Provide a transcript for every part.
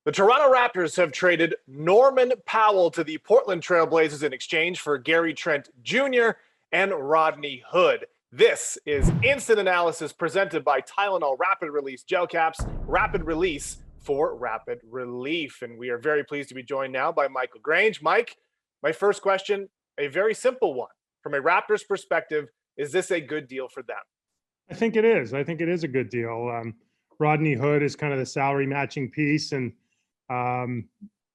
The Toronto Raptors have traded Norman Powell to the Portland Trail Blazers in exchange for Gary Trent Jr. and Rodney Hood. This is Instant Analysis presented by Tylenol Rapid Release Gel Caps, Rapid Release for Rapid Relief. And we are very pleased to be joined now by Michael Grange. Mike, my first question, a very simple one. From a Raptors perspective, is this a good deal for them? I think it is. I think it is a good deal. Rodney Hood is kind of the salary matching piece, and the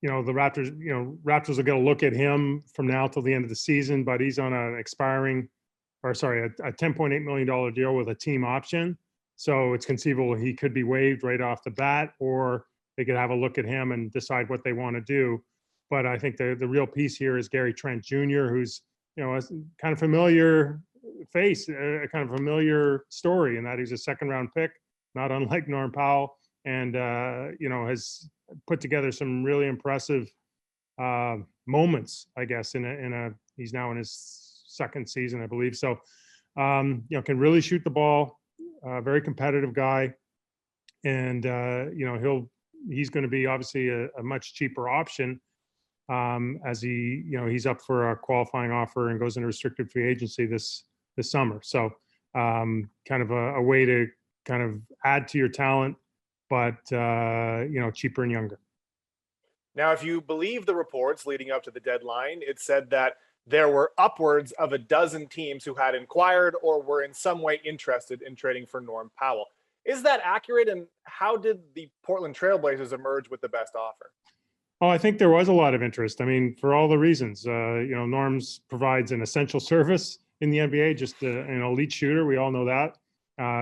Raptors, Raptors are going to look at him from now till the end of the season, but he's on a $10.8 million deal with a team option. So it's conceivable he could be waived right off the bat, or they could have a look at him and decide what they want to do. But I think the real piece here is Gary Trent Jr., who's, a kind of familiar face, a kind of familiar story, in that he's a second-round pick, not unlike Norm Powell, and has put together some really impressive moments, I guess. He's now in his second season, I believe. So, can really shoot the ball. Very competitive guy, and he's going to be obviously a much cheaper option. As he's up for a qualifying offer and goes into restricted free agency this summer. So kind of a way to kind of add to your talent, but cheaper and younger. Now, if you believe the reports leading up to the deadline, it said that there were upwards of a dozen teams who had inquired or were in some way interested in trading for Norm Powell. Is that accurate? And how did the Portland Trail Blazers emerge with the best offer? Oh, I think there was a lot of interest. I mean, for all the reasons, Norm's provides an essential service in the NBA, just an elite shooter. We all know that.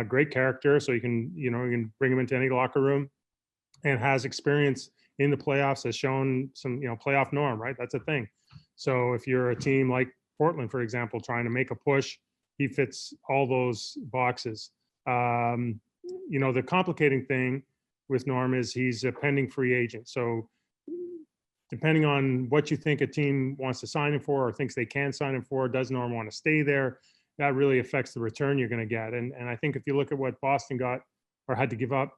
Great character. So you can bring him into any locker room, and has experience in the playoffs, has shown some, playoff norm, right? That's a thing. So if you're a team like Portland, for example, trying to make a push, he fits all those boxes. The complicating thing with Norm is he's a pending free agent. So depending on what you think a team wants to sign him for or thinks they can sign him for, does Norm want to stay there? That really affects the return you're going to get. And I think if you look at what Boston got or had to give up,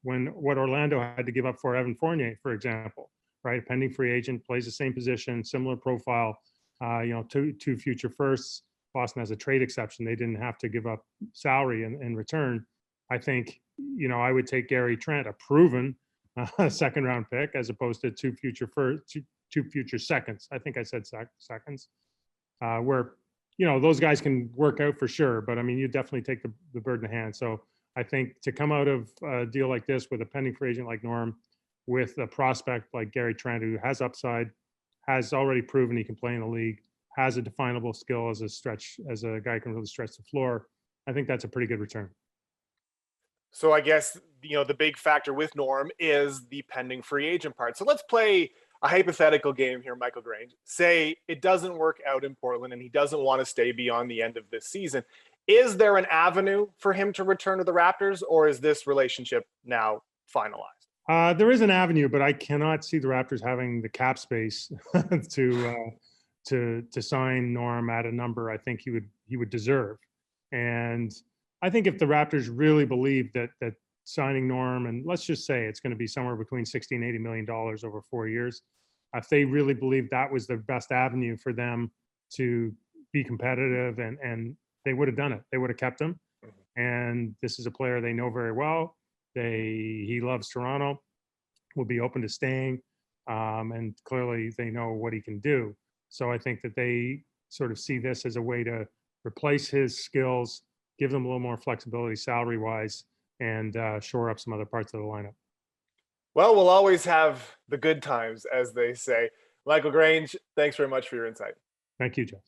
what Orlando had to give up for Evan Fournier, for example, right? Pending free agent, plays the same position, similar profile, two future firsts. Boston has a trade exception. They didn't have to give up salary in return. I think, I would take Gary Trent, a proven second round pick, as opposed to two future seconds. I think I said seconds, where those guys can work out for sure, but I mean, you definitely take the bird in the hand. So I think to come out of a deal like this with a pending free agent like Norm, with a prospect like Gary Trent, who has upside, has already proven he can play in the league, has a definable skill as a guy who can really stretch the floor, I think that's a pretty good return. So I guess, the big factor with Norm is the pending free agent part. So let's play a hypothetical game here, Michael Grange. Say it doesn't work out in Portland and he doesn't want to stay beyond the end of this season. Is there an avenue for him to return to the Raptors, or is this relationship now finalized? There is an avenue, but I cannot see the Raptors having the cap space to sign Norm at a number I think he would deserve. And I think if the Raptors really believe that signing Norm, and let's just say it's going to be somewhere between $60 and $80 million over 4 years, if they really believe that was the best avenue for them to be competitive, and they would have done it. They would have kept him. And this is a player they know very well. He loves Toronto, will be open to staying, and clearly they know what he can do. So I think that they sort of see this as a way to replace his skills, give them a little more flexibility salary-wise, and shore up some other parts of the lineup. Well, we'll always have the good times, as they say. Michael Grange, thanks very much for your insight. Thank you, Jeff.